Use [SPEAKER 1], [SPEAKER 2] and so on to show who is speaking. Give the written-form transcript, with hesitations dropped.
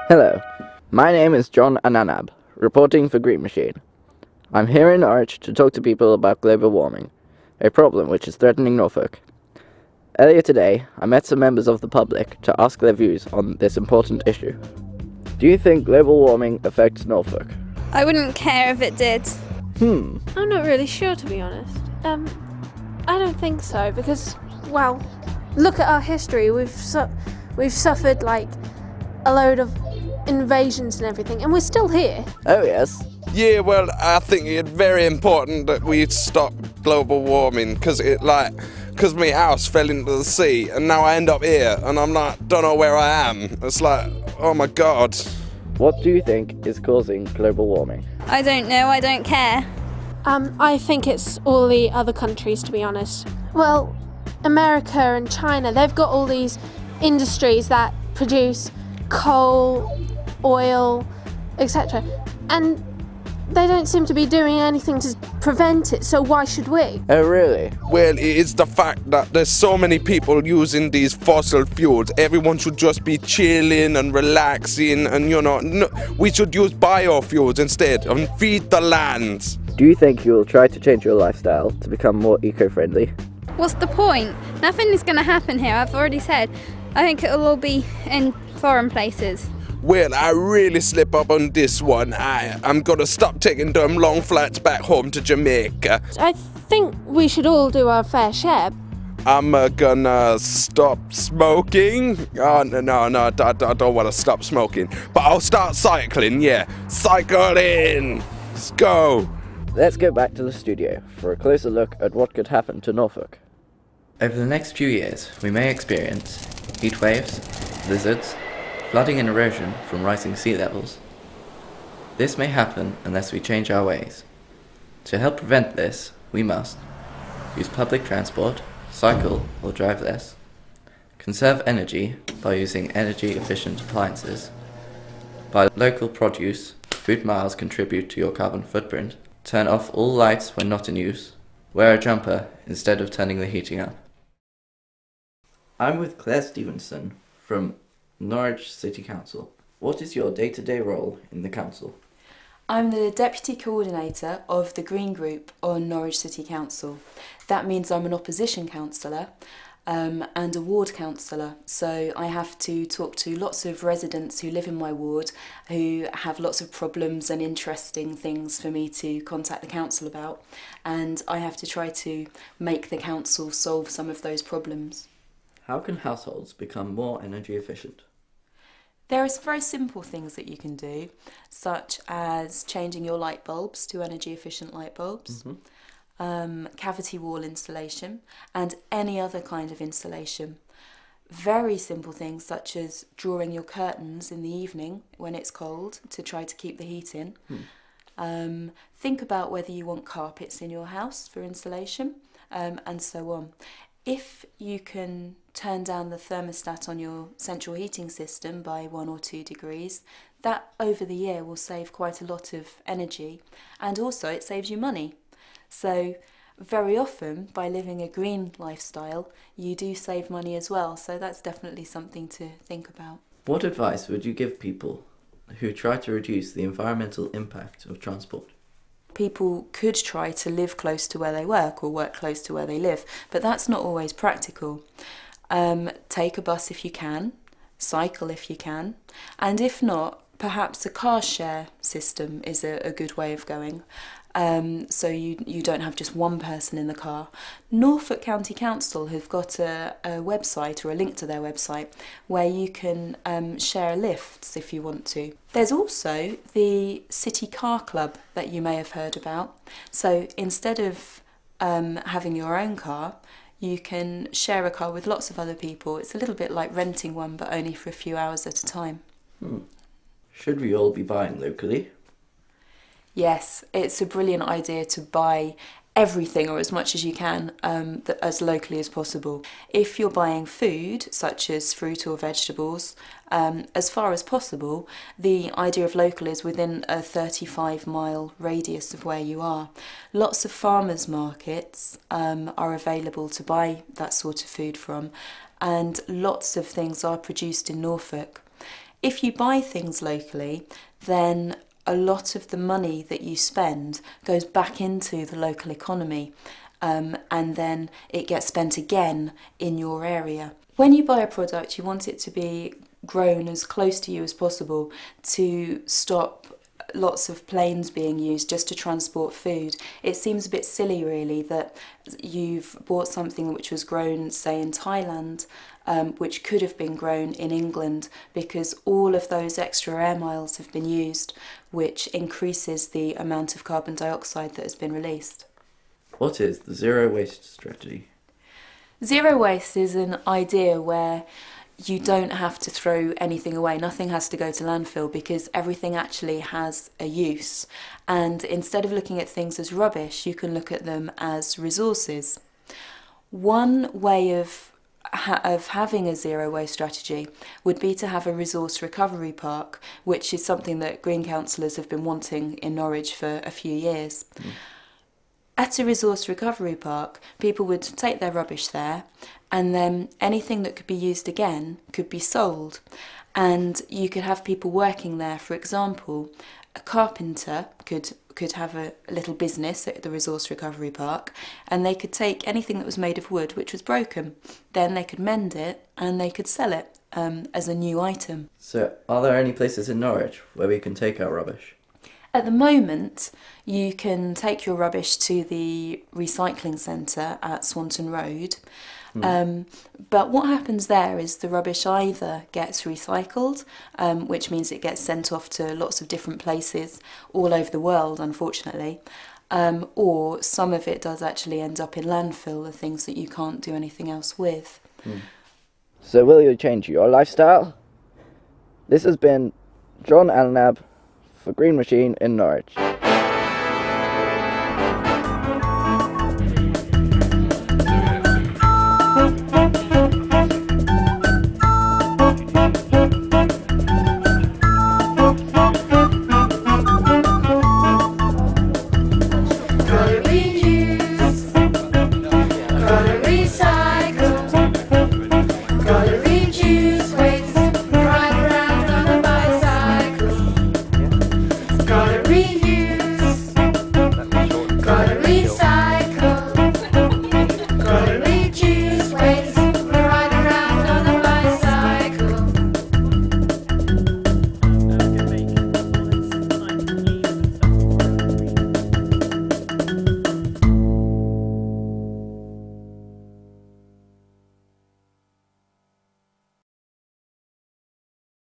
[SPEAKER 1] Hello, my name is John Annanab, reporting for Green Machine. I'm here in Norwich to talk to people about global warming, a problem which is threatening Norfolk. Earlier today, I met some members of the public to ask their views on this important issue. Do you think global warming affects Norfolk?
[SPEAKER 2] I wouldn't care if it did.
[SPEAKER 3] I'm not really sure, to be honest. I don't think so, because, well, look at our history. We've suffered, like, a load of invasions and everything, and we're still here.
[SPEAKER 1] Oh yes.
[SPEAKER 4] Yeah, well, I think it's very important that we stop global warming because my house fell into the sea and now I end up here and I'm like, don't know where I am. It's like, oh my God.
[SPEAKER 1] What do you think is causing global warming?
[SPEAKER 2] I don't know, I don't care.
[SPEAKER 3] I think it's all the other countries, to be honest. Well, America and China, they've got all these industries that produce coal, oil, etc. And they don't seem to be doing anything to prevent it, so why should we?
[SPEAKER 1] Oh really?
[SPEAKER 4] Well, it's the fact that there's so many people using these fossil fuels. Everyone should just be chilling and relaxing and, we should use biofuels instead and feed the land.
[SPEAKER 1] Do you think you will try to change your lifestyle to become more eco-friendly?
[SPEAKER 2] What's the point? Nothing is going to happen here, I've already said. I think it'll all be in foreign places.
[SPEAKER 4] Well, I really slip up on this one. I'm gonna stop taking them long flights back home to Jamaica.
[SPEAKER 3] I think we should all do our fair share.
[SPEAKER 4] I'm gonna stop smoking. Oh, no, I don't want to stop smoking. But I'll start cycling, yeah. Cycling! Let's go!
[SPEAKER 1] Let's go back to the studio for a closer look at what could happen to Norfolk.
[SPEAKER 5] Over the next few years, we may experience heat waves, blizzards, flooding and erosion from rising sea levels. This may happen unless we change our ways. To help prevent this, we must use public transport, cycle or drive less, conserve energy by using energy-efficient appliances, buy local produce, food miles contribute to your carbon footprint, turn off all lights when not in use, wear a jumper instead of turning the heating up. I'm with Claire Stephenson from Norwich City Council. What is your day-to-day role in the council?
[SPEAKER 6] I'm the Deputy Coordinator of the Green Group on Norwich City Council. That means I'm an opposition councillor and a ward councillor, so I have to talk to lots of residents who live in my ward who have lots of problems and interesting things for me to contact the council about, and I have to try to make the council solve some of those problems.
[SPEAKER 5] How can households become more energy efficient?
[SPEAKER 6] There are some very simple things that you can do, such as changing your light bulbs to energy efficient light bulbs, cavity wall insulation, and any other kind of insulation. Very simple things such as drawing your curtains in the evening when it's cold to try to keep the heat in. Think about whether you want carpets in your house for insulation, and so on. If you can turn down the thermostat on your central heating system by 1 or 2 degrees, that over the year will save quite a lot of energy, and also it saves you money. So very often by living a green lifestyle you do save money as well, so that's definitely something to think about.
[SPEAKER 5] What advice would you give people who try to reduce the environmental impact of transport?
[SPEAKER 6] People could try to live close to where they work or work close to where they live, but that's not always practical. Take a bus if you can, cycle if you can, and if not, perhaps a car share system is a good way of going. So you don't have just one person in the car. Norfolk County Council have got a website, or a link to their website, where you can share lifts if you want to. There's also the City Car Club that you may have heard about. So instead of having your own car, you can share a car with lots of other people. It's a little bit like renting one, but only for a few hours at a time.
[SPEAKER 5] Should we all be buying locally?
[SPEAKER 6] Yes, it's a brilliant idea to buy everything, or as much as you can, as locally as possible. If you're buying food, such as fruit or vegetables, as far as possible, the idea of local is within a 35-mile radius of where you are. Lots of farmers markets are available to buy that sort of food from, and lots of things are produced in Norfolk. If you buy things locally, then a lot of the money that you spend goes back into the local economy, and then it gets spent again in your area. When you buy a product, you want it to be grown as close to you as possible to stop lots of planes being used just to transport food. It seems a bit silly really that you've bought something which was grown, say, in Thailand, which could have been grown in England, because all of those extra air miles have been used, which increases the amount of carbon dioxide that has been released.
[SPEAKER 5] What is the zero waste strategy?
[SPEAKER 6] Zero waste is an idea where you don't have to throw anything away. Nothing has to go to landfill because everything actually has a use. And instead of looking at things as rubbish, you can look at them as resources. One way of having a zero waste strategy would be to have a resource recovery park, which is something that Green councillors have been wanting in Norwich for a few years. At a resource recovery park, people would take their rubbish there, and then anything that could be used again could be sold. And you could have people working there. For example, a carpenter could have a little business at the resource recovery park, and they could take anything that was made of wood which was broken. Then they could mend it and they could sell it as a new item.
[SPEAKER 5] So, are there any places in Norwich where we can take our rubbish?
[SPEAKER 6] At the moment, you can take your rubbish to the recycling centre at Swanton Road. But what happens there is the rubbish either gets recycled, which means it gets sent off to lots of different places all over the world, unfortunately, or some of it does actually end up in landfill, the things that you can't do anything else with.
[SPEAKER 1] So will you change your lifestyle? This has been John Annanab for Green Machine in Norwich.